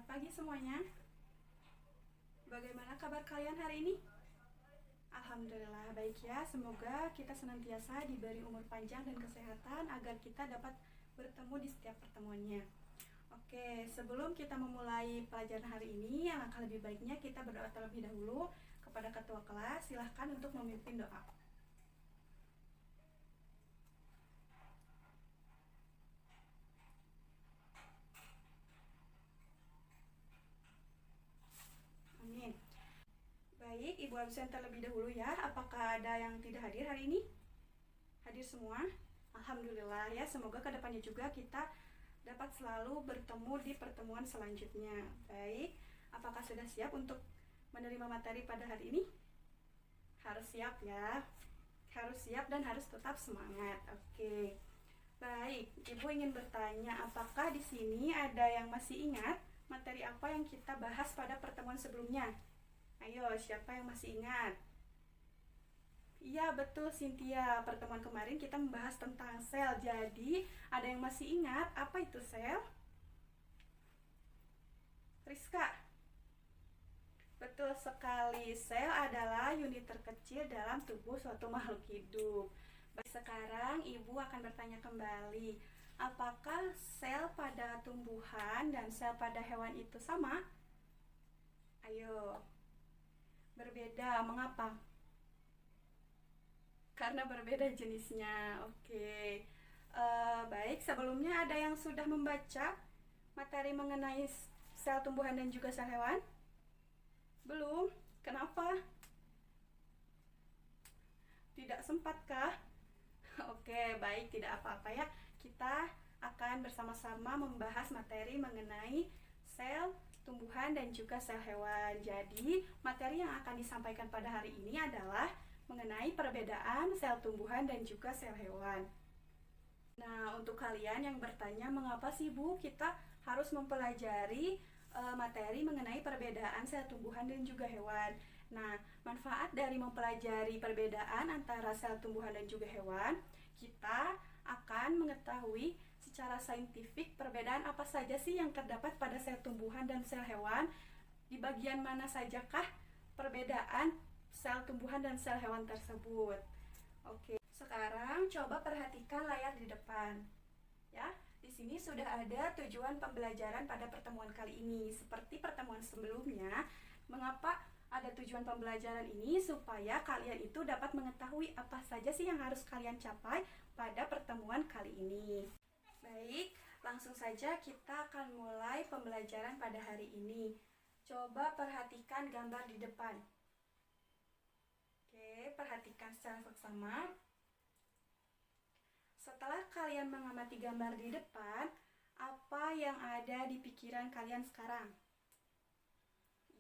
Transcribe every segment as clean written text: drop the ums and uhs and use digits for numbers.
Selamat pagi semuanya. Bagaimana kabar kalian hari ini? Alhamdulillah baik ya. Semoga kita senantiasa diberi umur panjang dan kesehatan agar kita dapat bertemu di setiap pertemuannya. Oke, sebelum kita memulai pelajaran hari ini, alangkah lebih baiknya kita berdoa terlebih dahulu kepada ketua kelas. Silahkan untuk memimpin doa. Amin. Baik, Ibu absen terlebih dahulu ya. Apakah ada yang tidak hadir hari ini? Hadir semua? Alhamdulillah ya. Semoga kedepannya juga kita dapat selalu bertemu di pertemuan selanjutnya. Baik, apakah sudah siap untuk menerima materi pada hari ini? Harus siap ya. Harus siap dan harus tetap semangat. Oke. Baik, Ibu ingin bertanya, apakah di sini ada yang masih ingat materi apa yang kita bahas pada pertemuan sebelumnya? Ayo, siapa yang masih ingat? Iya, betul Cynthia. Pertemuan kemarin kita membahas tentang sel. Jadi, ada yang masih ingat apa itu sel? Rizka? Betul sekali. Sel adalah unit terkecil dalam tubuh suatu makhluk hidup. Baik, sekarang Ibu akan bertanya kembali. Apakah sel pada tumbuhan dan sel pada hewan itu sama? Ayo. Berbeda. Mengapa? Karena berbeda jenisnya. Oke. Baik, sebelumnya ada yang sudah membaca materi mengenai sel tumbuhan dan juga sel hewan? Belum? Kenapa? Tidak sempatkah? Oke, baik, tidak apa-apa ya. Kita akan bersama-sama membahas materi mengenai sel tumbuhan dan juga sel hewan. Jadi, materi yang akan disampaikan pada hari ini adalah mengenai perbedaan sel tumbuhan dan juga sel hewan. Nah, untuk kalian yang bertanya, mengapa sih Bu kita harus mempelajari materi mengenai perbedaan sel tumbuhan dan juga hewan? Nah, manfaat dari mempelajari perbedaan antara sel tumbuhan dan juga hewan, kita akan mengetahui secara saintifik perbedaan apa saja sih yang terdapat pada sel tumbuhan dan sel hewan, di bagian mana sajakah perbedaan sel tumbuhan dan sel hewan tersebut. Oke, sekarang coba perhatikan layar di depan. Ya, di sini sudah ada tujuan pembelajaran pada pertemuan kali ini. Seperti pertemuan sebelumnya, mengapa ada tujuan pembelajaran ini? Supaya kalian itu dapat mengetahui apa saja sih yang harus kalian capai pada pertemuan kali ini. Baik, langsung saja kita akan mulai pembelajaran pada hari ini. Coba perhatikan gambar di depan. Oke, perhatikan secara seksama. Setelah kalian mengamati gambar di depan, apa yang ada di pikiran kalian sekarang?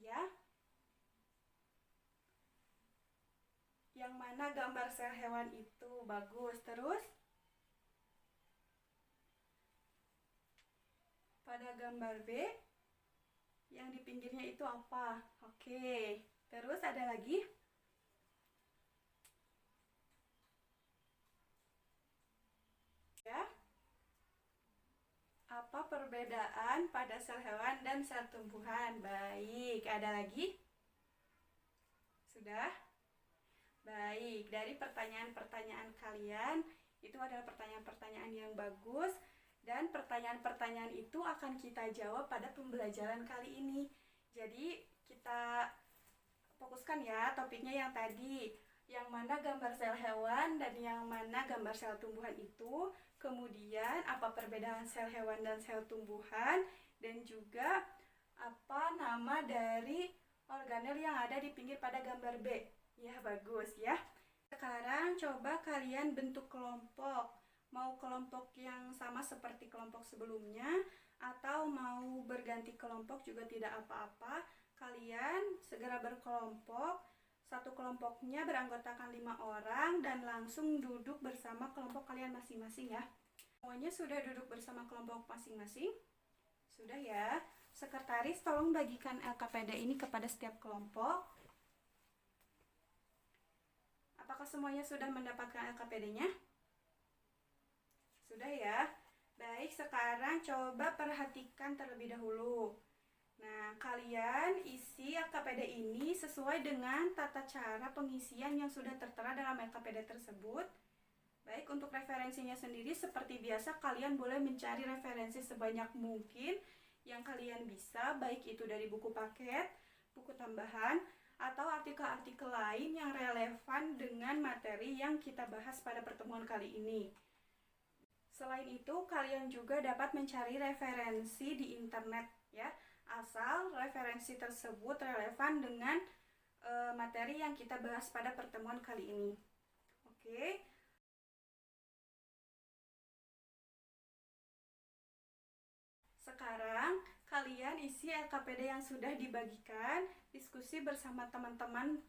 Ya? Yang mana gambar sel hewan itu bagus. Terus? Pada gambar B, yang di pinggirnya itu apa? Oke. Terus ada lagi? Ya. Apa perbedaan pada sel hewan dan sel tumbuhan? Baik, ada lagi? Sudah? Baik, dari pertanyaan-pertanyaan kalian, itu adalah pertanyaan-pertanyaan yang bagus, dan pertanyaan-pertanyaan itu akan kita jawab pada pembelajaran kali ini. Jadi, kita fokuskan ya topiknya yang tadi, yang mana gambar sel hewan dan yang mana gambar sel tumbuhan itu, kemudian apa perbedaan sel hewan dan sel tumbuhan, dan juga apa nama dari organel yang ada di pinggir pada gambar B. Ya, bagus ya. Sekarang coba kalian bentuk kelompok. Mau kelompok yang sama seperti kelompok sebelumnya atau mau berganti kelompok juga tidak apa-apa. Kalian segera berkelompok. Satu kelompoknya beranggotakan 5 orang dan langsung duduk bersama kelompok kalian masing-masing ya. Semuanya sudah duduk bersama kelompok masing-masing? Sudah ya. Sekretaris tolong bagikan LKPD ini kepada setiap kelompok. Apakah semuanya sudah mendapatkan LKPD-nya? Sudah ya. Baik, sekarang coba perhatikan terlebih dahulu. Nah, kalian isi LKPD ini sesuai dengan tata cara pengisian yang sudah tertera dalam LKPD tersebut. Baik, untuk referensinya sendiri seperti biasa kalian boleh mencari referensi sebanyak mungkin yang kalian bisa, baik itu dari buku paket, buku tambahan, atau artikel-artikel lain yang relevan dengan materi yang kita bahas pada pertemuan kali ini. Selain itu, kalian juga dapat mencari referensi di internet ya, asal referensi tersebut relevan dengan materi yang kita bahas pada pertemuan kali ini. Oke. Sekarang kalian isi LKPD yang sudah dibagikan, diskusi bersama teman-teman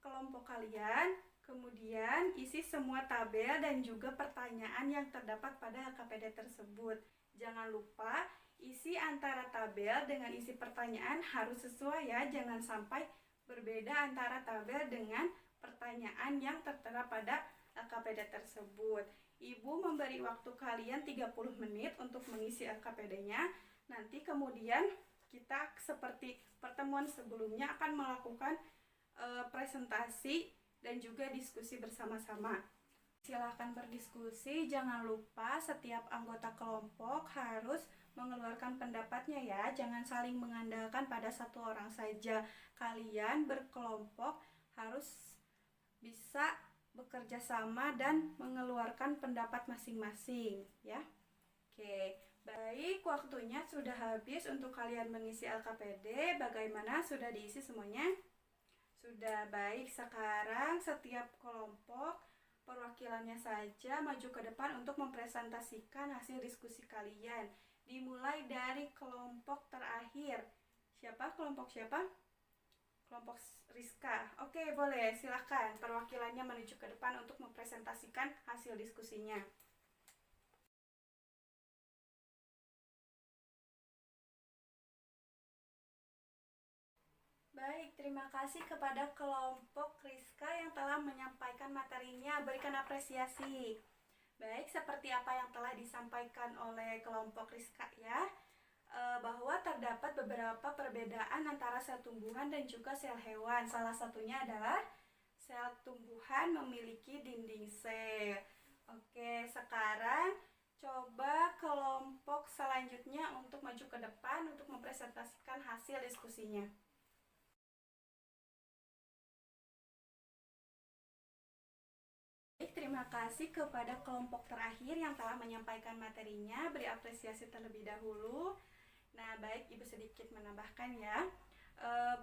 kelompok kalian, kemudian isi semua tabel dan juga pertanyaan yang terdapat pada LKPD tersebut. Jangan lupa isi antara tabel dengan isi pertanyaan harus sesuai ya, jangan sampai berbeda antara tabel dengan pertanyaan yang tertera pada LKPD tersebut. Ibu memberi waktu kalian 30 menit untuk mengisi LKPD-nya. Nanti kemudian kita seperti pertemuan sebelumnya akan melakukan presentasi dan juga diskusi bersama-sama. Silakan berdiskusi, jangan lupa setiap anggota kelompok harus mengeluarkan pendapatnya ya, jangan saling mengandalkan pada satu orang saja. Kalian berkelompok harus bisa bekerja sama dan mengeluarkan pendapat masing-masing ya. Oke, baik, waktunya sudah habis untuk kalian mengisi LKPD. Bagaimana, sudah diisi semuanya? Sudah. Baik, sekarang setiap kelompok perwakilannya saja maju ke depan untuk mempresentasikan hasil diskusi kalian. Dimulai dari kelompok terakhir. Siapa? Kelompok siapa? Kelompok Rizka. Oke, boleh, silakan perwakilannya menuju ke depan untuk mempresentasikan hasil diskusinya. Baik, terima kasih kepada kelompok Rizka yang telah menyampaikan materinya. Berikan apresiasi. Baik, seperti apa yang telah disampaikan oleh kelompok Rizka ya, bahwa terdapat beberapa perbedaan antara sel tumbuhan dan juga sel hewan. Salah satunya adalah sel tumbuhan memiliki dinding sel. Oke, sekarang coba kelompok selanjutnya untuk maju ke depan untuk mempresentasikan hasil diskusinya. Terima kasih kepada kelompok terakhir yang telah menyampaikan materinya. Beri apresiasi terlebih dahulu. Nah, baik, Ibu sedikit menambahkan ya,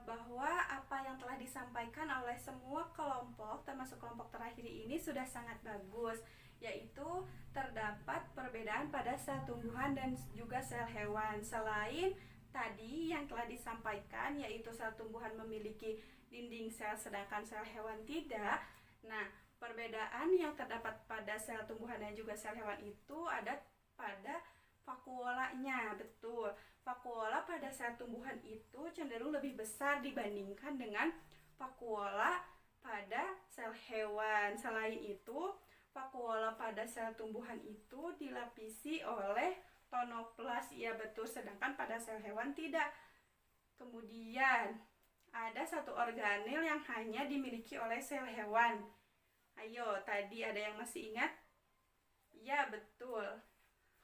bahwa apa yang telah disampaikan oleh semua kelompok, termasuk kelompok terakhir ini, sudah sangat bagus, yaitu terdapat perbedaan pada sel tumbuhan dan juga sel hewan. Selain tadi yang telah disampaikan, yaitu sel tumbuhan memiliki dinding sel sedangkan sel hewan tidak. Nah, perbedaan yang terdapat pada sel tumbuhan dan juga sel hewan itu ada pada vakuolanya. Betul, vakuola pada sel tumbuhan itu cenderung lebih besar dibandingkan dengan vakuola pada sel hewan. Selain itu, vakuola pada sel tumbuhan itu dilapisi oleh tonoplas. Iya betul, sedangkan pada sel hewan tidak. Kemudian ada satu organel yang hanya dimiliki oleh sel hewan. Ayo, tadi ada yang masih ingat? Ya, betul.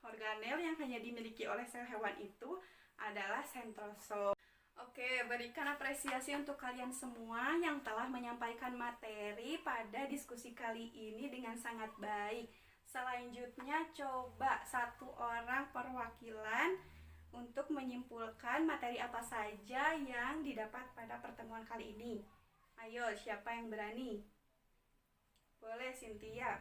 Organel yang hanya dimiliki oleh sel hewan itu adalah sentrosom. Oke, berikan apresiasi untuk kalian semua yang telah menyampaikan materi pada diskusi kali ini dengan sangat baik. Selanjutnya, coba satu orang perwakilan untuk menyimpulkan materi apa saja yang didapat pada pertemuan kali ini. Ayo, siapa yang berani? Boleh, Cynthia.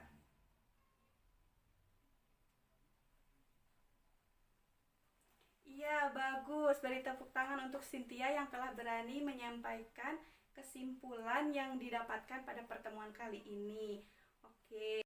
Iya, bagus. Beri tepuk tangan untuk Cynthia yang telah berani menyampaikan kesimpulan yang didapatkan pada pertemuan kali ini. Oke.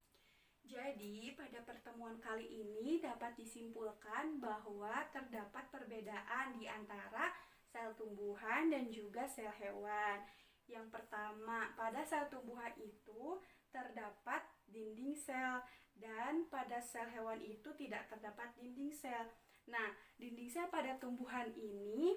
Jadi, pada pertemuan kali ini dapat disimpulkan bahwa terdapat perbedaan di antara sel tumbuhan dan juga sel hewan. Yang pertama, pada sel tumbuhan itu terdapat dinding sel dan pada sel hewan itu tidak terdapat dinding sel. Nah, dinding sel pada tumbuhan ini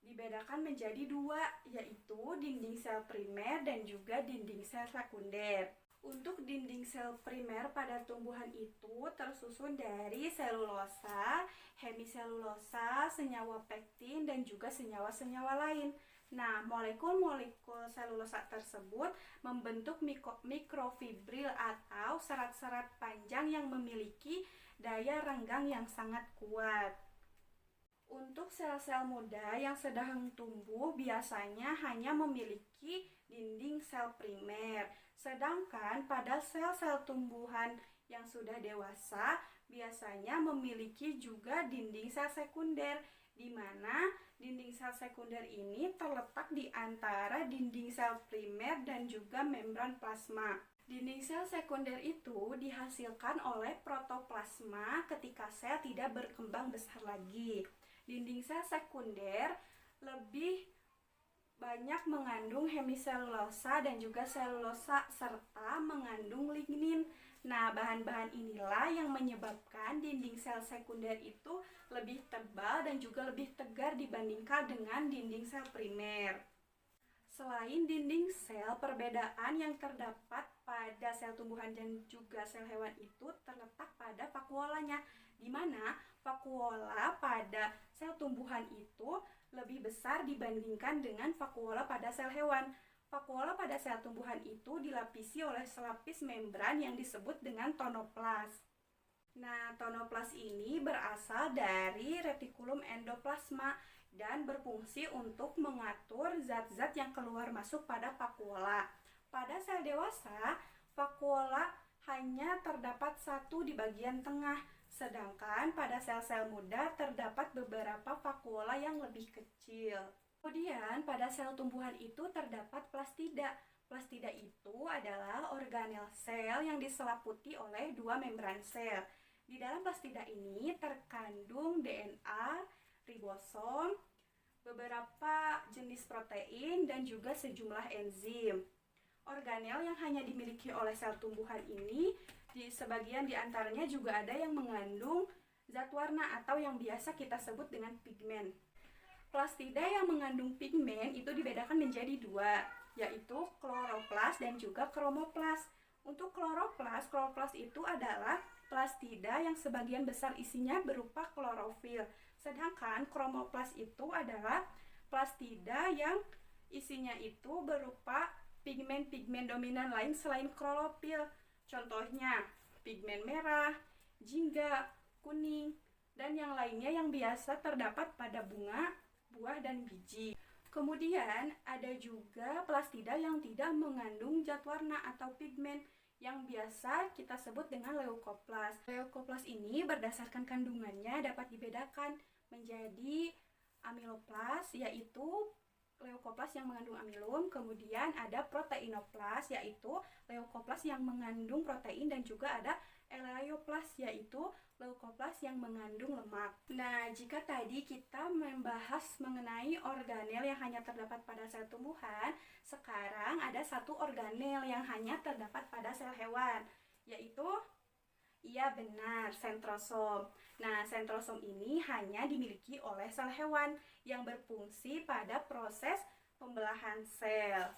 dibedakan menjadi dua, yaitu dinding sel primer dan juga dinding sel sekunder. Untuk dinding sel primer pada tumbuhan itu tersusun dari selulosa, hemiselulosa, senyawa pektin, dan juga senyawa-senyawa lain. Nah, molekul-molekul selulosa tersebut membentuk mikrofibril atau serat-serat panjang yang memiliki daya renggang yang sangat kuat. Untuk sel-sel muda yang sedang tumbuh biasanya hanya memiliki dinding sel primer, sedangkan pada sel-sel tumbuhan yang sudah dewasa biasanya memiliki juga dinding sel sekunder, di mana dinding sel sekunder ini terletak di antara dinding sel primer dan juga membran plasma. Dinding sel sekunder itu dihasilkan oleh protoplasma ketika sel tidak berkembang besar lagi. Dinding sel sekunder lebih banyak mengandung hemiselulosa dan juga selulosa serta mengandung lignin. Nah, bahan-bahan inilah yang menyebabkan dinding sel sekunder itu lebih tebal dan juga lebih tegar dibandingkan dengan dinding sel primer. Selain dinding sel, perbedaan yang terdapat pada sel tumbuhan dan juga sel hewan itu terletak pada vakuolanya, di mana vakuola pada sel tumbuhan itu lebih besar dibandingkan dengan vakuola pada sel hewan. Vakuola pada sel tumbuhan itu dilapisi oleh selapis membran yang disebut dengan tonoplas. Nah, tonoplas ini berasal dari retikulum endoplasma dan berfungsi untuk mengatur zat-zat yang keluar masuk pada vakuola. Pada sel dewasa, vakuola hanya terdapat satu di bagian tengah, sedangkan pada sel-sel muda terdapat beberapa vakuola yang lebih kecil. Kemudian pada sel tumbuhan itu terdapat plastida. Plastida itu adalah organel sel yang diselimuti oleh dua membran sel. Di dalam plastida ini terkandung DNA, ribosom, beberapa jenis protein, dan juga sejumlah enzim. Organel yang hanya dimiliki oleh sel tumbuhan ini, sebagian diantaranya juga ada yang mengandung zat warna atau yang biasa kita sebut dengan pigmen. Plastida yang mengandung pigmen itu dibedakan menjadi dua, yaitu kloroplas dan juga kromoplas. Untuk kloroplas itu adalah plastida yang sebagian besar isinya berupa klorofil. Sedangkan kromoplas itu adalah plastida yang isinya itu berupa pigmen-pigmen dominan lain selain klorofil. Contohnya pigmen merah, jingga, kuning, dan yang lainnya yang biasa terdapat pada bunga, buah, dan biji. Kemudian ada juga plastida yang tidak mengandung zat warna atau pigmen yang biasa kita sebut dengan leukoplas. Leukoplas ini berdasarkan kandungannya dapat dibedakan menjadi amiloplas, yaitu leukoplas yang mengandung amilum, kemudian ada proteinoplas, yaitu leukoplas yang mengandung protein, dan juga ada elaioplas, yaitu leukoplas yang mengandung lemak. Nah, jika tadi kita membahas mengenai organel yang hanya terdapat pada sel tumbuhan, sekarang ada satu organel yang hanya terdapat pada sel hewan, yaitu benar, sentrosom. Nah, sentrosom ini hanya dimiliki oleh sel hewan yang berfungsi pada proses pembelahan sel.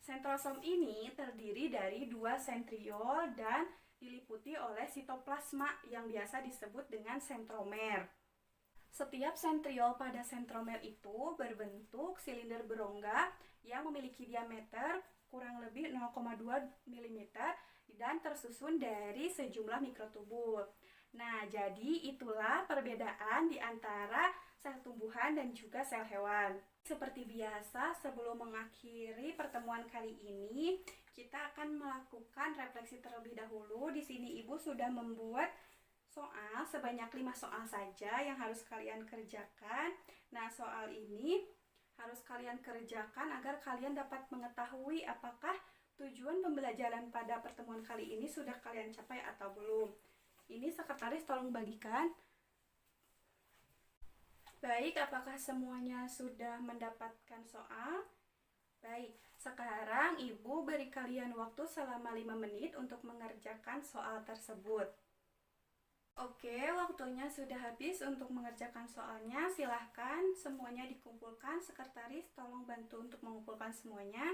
Sentrosom ini terdiri dari dua sentriol dan diliputi oleh sitoplasma yang biasa disebut dengan sentromer. Setiap sentriol pada sentromer itu berbentuk silinder berongga yang memiliki diameter kurang lebih 0,2 mm dan tersusun dari sejumlah mikrotubul. Nah, jadi itulah perbedaan di antara sel tumbuhan dan juga sel hewan. Seperti biasa, sebelum mengakhiri pertemuan kali ini, kita akan melakukan refleksi terlebih dahulu. Di sini Ibu sudah membuat soal sebanyak 5 soal saja yang harus kalian kerjakan. Nah, soal ini harus kalian kerjakan agar kalian dapat mengetahui apakah tujuan pembelajaran pada pertemuan kali ini sudah kalian capai atau belum. Ini sekretaris tolong bagikan. Baik, apakah semuanya sudah mendapatkan soal? Baik, sekarang Ibu beri kalian waktu selama 5 menit untuk mengerjakan soal tersebut. Oke, waktunya sudah habis untuk mengerjakan soalnya. Silahkan semuanya dikumpulkan. Sekretaris, tolong bantu untuk mengumpulkan semuanya.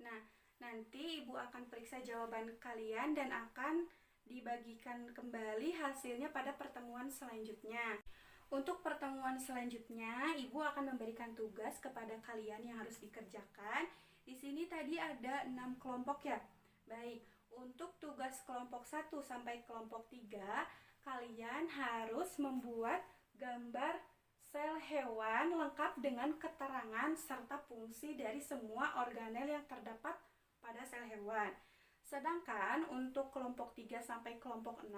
Nah, nanti Ibu akan periksa jawaban kalian dan akan dibagikan kembali hasilnya pada pertemuan selanjutnya. Untuk pertemuan selanjutnya, Ibu akan memberikan tugas kepada kalian yang harus dikerjakan. Di sini tadi ada 6 kelompok ya. Baik, untuk tugas kelompok 1 sampai kelompok 3, kalian harus membuat gambar sel hewan lengkap dengan keterangan serta fungsi dari semua organel yang terdapat pada sel hewan. Sedangkan untuk kelompok 3 sampai kelompok 6,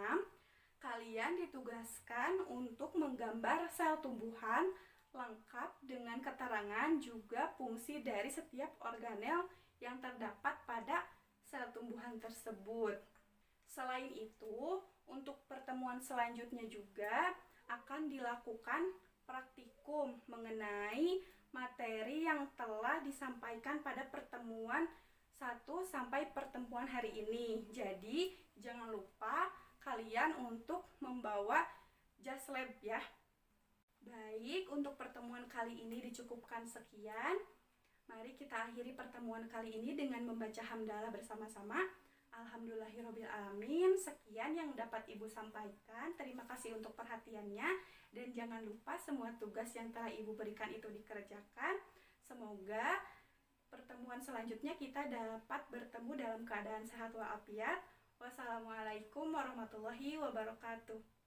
kalian ditugaskan untuk menggambar sel tumbuhan lengkap dengan keterangan juga fungsi dari setiap organel yang terdapat pada sel tumbuhan tersebut. Selain itu, untuk pertemuan selanjutnya juga akan dilakukan praktikum mengenai materi yang telah disampaikan pada pertemuan 1 sampai pertemuan hari ini. Jadi, jangan lupa kalian untuk membawa jas lab ya. Baik, untuk pertemuan kali ini dicukupkan sekian. Mari kita akhiri pertemuan kali ini dengan membaca hamdalah bersama-sama. Alhamdulillahirobbilalamin. Sekian yang dapat Ibu sampaikan. Terima kasih untuk perhatiannya. Dan jangan lupa semua tugas yang telah Ibu berikan itu dikerjakan. Semoga pertemuan selanjutnya kita dapat bertemu dalam keadaan sehat walafiat. Wassalamualaikum warahmatullahi wabarakatuh.